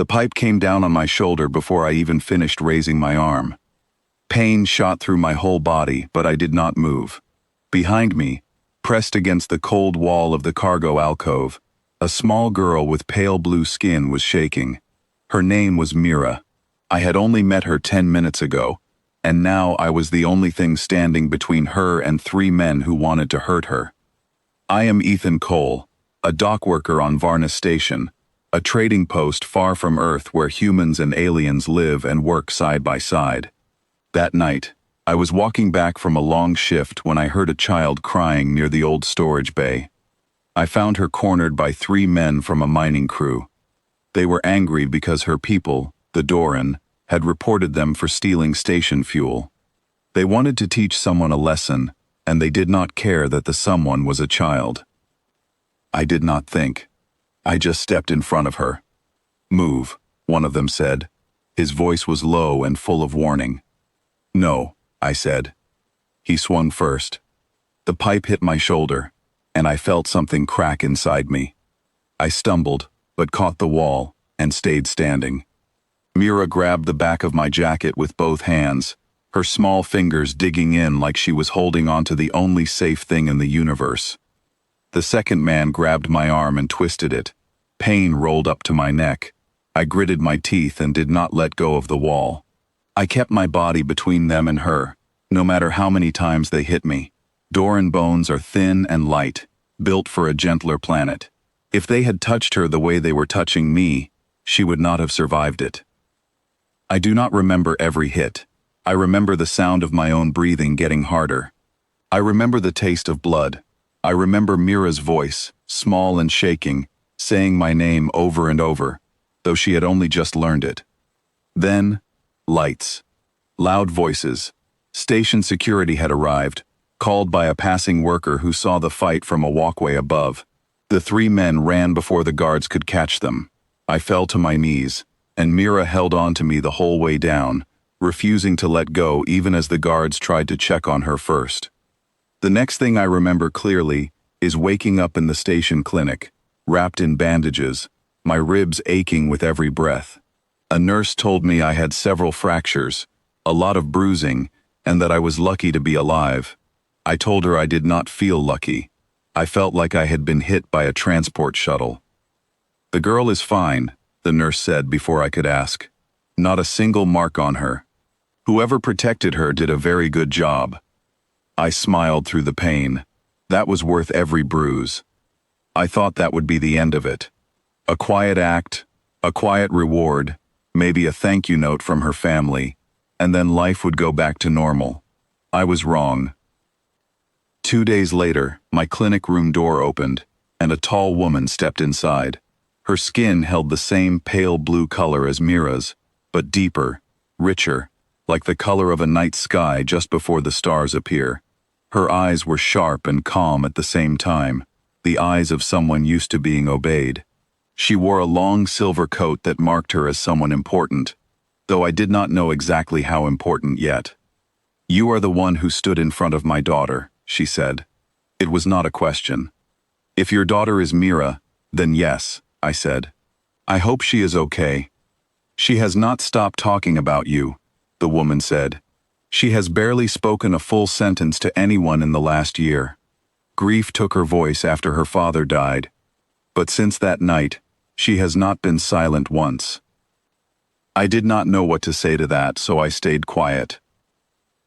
The pipe came down on my shoulder before I even finished raising my arm. Pain shot through my whole body, but I did not move. Behind me, pressed against the cold wall of the cargo alcove, a small girl with pale blue skin was shaking. Her name was Mira. I had only met her 10 minutes ago, and now I was the only thing standing between her and 3 men who wanted to hurt her. I am Ethan Cole, a dock worker on Varna Station, a trading post far from Earth where humans and aliens live and work side by side. That night, I was walking back from a long shift when I heard a child crying near the old storage bay. I found her cornered by 3 men from a mining crew. They were angry because her people, the Doran, had reported them for stealing station fuel. They wanted to teach someone a lesson, and they did not care that the someone was a child. I did not think. I just stepped in front of her. "Move," one of them said. His voice was low and full of warning. "No," I said. He swung first. The pipe hit my shoulder, and I felt something crack inside me. I stumbled, but caught the wall, and stayed standing. Mira grabbed the back of my jacket with both hands, her small fingers digging in like she was holding onto the only safe thing in the universe. The second man grabbed my arm and twisted it. Pain rolled up to my neck. I gritted my teeth and did not let go of the wall. I kept my body between them and her, no matter how many times they hit me. Doran bones are thin and light, built for a gentler planet. If they had touched her the way they were touching me, she would not have survived it. I do not remember every hit. I remember the sound of my own breathing getting harder. I remember the taste of blood. I remember Mira's voice, small and shaking, saying my name over and over, though she had only just learned it. Then, lights. Loud voices. Station security had arrived, called by a passing worker who saw the fight from a walkway above. The 3 men ran before the guards could catch them. I fell to my knees, and Mira held on to me the whole way down, refusing to let go even as the guards tried to check on her first. The next thing I remember clearly is waking up in the station clinic, wrapped in bandages, my ribs aching with every breath. A nurse told me I had several fractures, a lot of bruising, and that I was lucky to be alive. I told her I did not feel lucky. I felt like I had been hit by a transport shuttle. "The girl is fine," the nurse said before I could ask. "Not a single mark on her. Whoever protected her did a very good job." I smiled through the pain. That was worth every bruise. I thought that would be the end of it. A quiet act, a quiet reward, maybe a thank you note from her family, and then life would go back to normal. I was wrong. 2 days later, my clinic room door opened, and a tall woman stepped inside. Her skin held the same pale blue color as Mira's, but deeper, richer, like the color of a night sky just before the stars appear. Her eyes were sharp and calm at the same time, the eyes of someone used to being obeyed. She wore a long silver coat that marked her as someone important, though I did not know exactly how important yet. "You are the one who stood in front of my daughter," she said. It was not a question. "If your daughter is Mira, then yes," I said. "I hope she is okay." "She has not stopped talking about you," the woman said. "She has barely spoken a full sentence to anyone in the last year. Grief took her voice after her father died. But since that night, she has not been silent once." I did not know what to say to that, so I stayed quiet.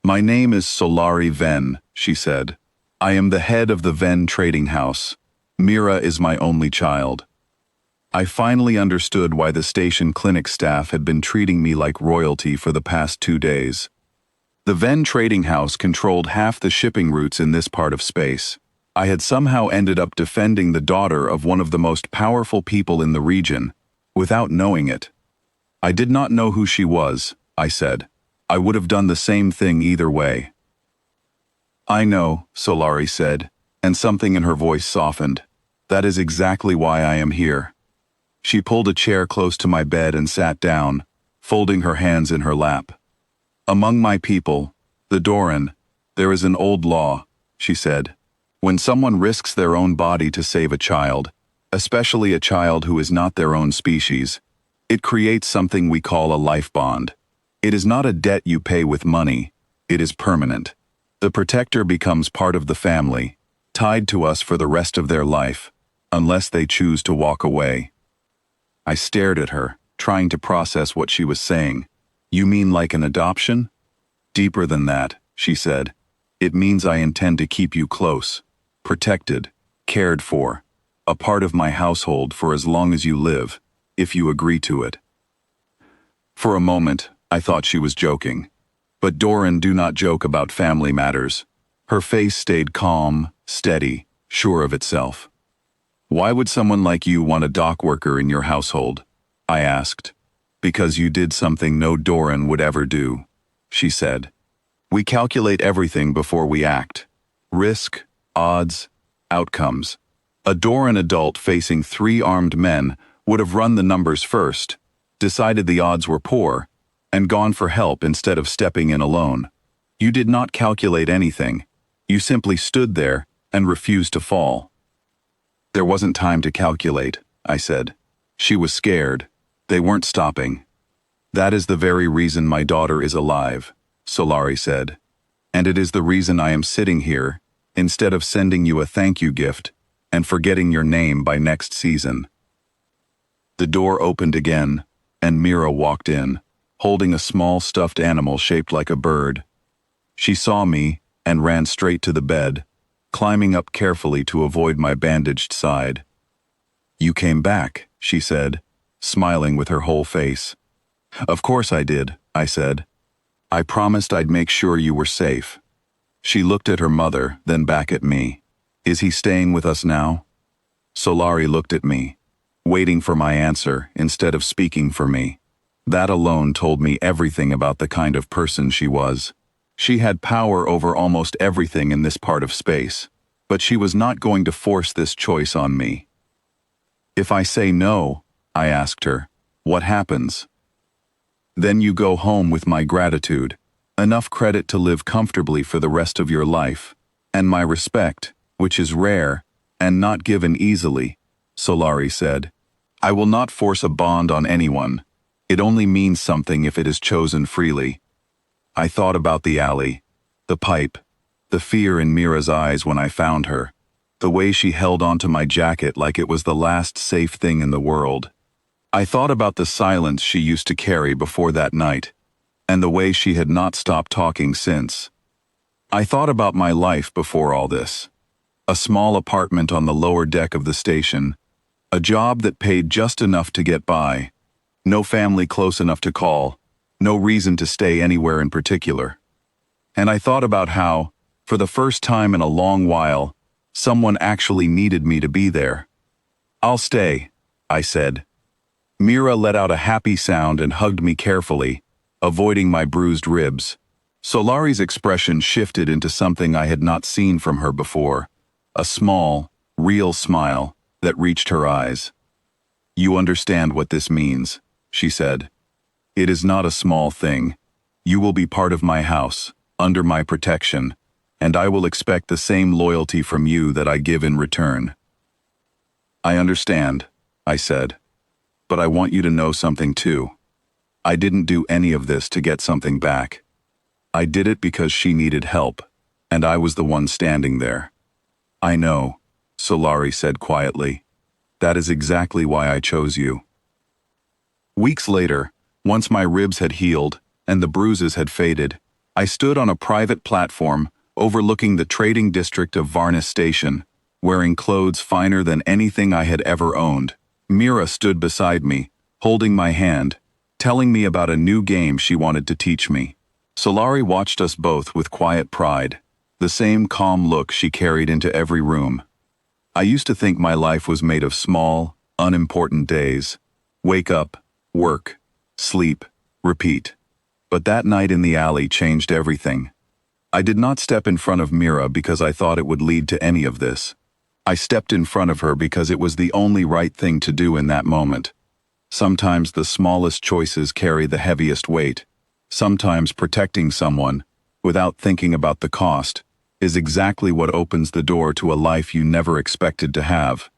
"My name is Solari Venn," she said. "I am the head of the Venn trading house. Mira is my only child." I finally understood why the station clinic staff had been treating me like royalty for the past 2 days. The Venn trading house controlled half the shipping routes in this part of space. I had somehow ended up defending the daughter of one of the most powerful people in the region, without knowing it. "I did not know who she was," I said. "I would have done the same thing either way." "I know," Solari said, and something in her voice softened. "That is exactly why I am here." She pulled a chair close to my bed and sat down, folding her hands in her lap. "Among my people, the Doran, there is an old law," she said. "When someone risks their own body to save a child, especially a child who is not their own species, It creates something we call a life bond. It is not a debt you pay with money. It is permanent. The protector becomes part of the family, tied to us for the rest of their life, unless they choose to walk away. I stared at her, trying to process what she was saying. You mean like an adoption? Deeper than that, she said. It means I intend to keep you close, protected, cared for, a part of my household for as long as you live, if you agree to it. For a moment, I thought she was joking. But Doran do not joke about family matters. Her face stayed calm, steady, sure of itself. Why would someone like you want a dock worker in your household? I asked. Because you did something no Doran would ever do, she said. We calculate everything before we act. Risk, odds, outcomes. A Doran adult facing 3 armed men would have run the numbers first, decided the odds were poor, and gone for help instead of stepping in alone. You did not calculate anything. You simply stood there and refused to fall. There wasn't time to calculate, I said. She was scared. They weren't stopping. That is the very reason my daughter is alive, Solari said. And it is the reason I am sitting here, instead of sending you a thank you gift and forgetting your name by next season. The door opened again, and Mira walked in, holding a small stuffed animal shaped like a bird. She saw me and ran straight to the bed, climbing up carefully to avoid my bandaged side. You came back, she said, smiling with her whole face. Of course I did, I said. I promised I'd make sure you were safe. She looked at her mother, then back at me. Is he staying with us now? Solari looked at me, waiting for my answer instead of speaking for me. That alone told me everything about the kind of person she was. She had power over almost everything in this part of space, but she was not going to force this choice on me. If I say no, I asked her, what happens? Then you go home with my gratitude, enough credit to live comfortably for the rest of your life, and my respect, which is rare and not given easily, Solari said. I will not force a bond on anyone. It only means something if it is chosen freely. I thought about the alley, the pipe, the fear in Mira's eyes when I found her, the way she held onto my jacket like it was the last safe thing in the world. I thought about the silence she used to carry before that night, and the way she had not stopped talking since. I thought about my life before all this. A small apartment on the lower deck of the station, a job that paid just enough to get by, no family close enough to call, no reason to stay anywhere in particular. And I thought about how, for the first time in a long while, someone actually needed me to be there. I'll stay, I said. Mira let out a happy sound and hugged me carefully, avoiding my bruised ribs. Solari's expression shifted into something I had not seen from her before, a small, real smile that reached her eyes. You understand what this means, she said. It is not a small thing. You will be part of my house, under my protection, and I will expect the same loyalty from you that I give in return. I understand, I said. But I want you to know something too. I didn't do any of this to get something back. I did it because she needed help, and I was the one standing there. I know, Solari said quietly. That is exactly why I chose you. Weeks later, once my ribs had healed and the bruises had faded, I stood on a private platform overlooking the trading district of Varnus Station, wearing clothes finer than anything I had ever owned. Mira stood beside me, holding my hand, telling me about a new game she wanted to teach me. Solari watched us both with quiet pride, the same calm look she carried into every room. I used to think my life was made of small, unimportant days. Wake up, work, sleep, repeat. But that night in the alley changed everything. I did not step in front of Mira because I thought it would lead to any of this. I stepped in front of her because it was the only right thing to do in that moment. Sometimes the smallest choices carry the heaviest weight. Sometimes protecting someone, without thinking about the cost, is exactly what opens the door to a life you never expected to have.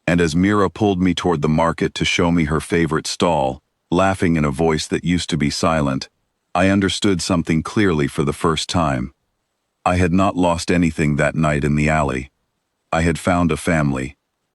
And as Mira pulled me toward the market to show me her favorite stall, laughing in a voice that used to be silent, I understood something clearly for the first time. I had not lost anything that night in the alley. I had found a family,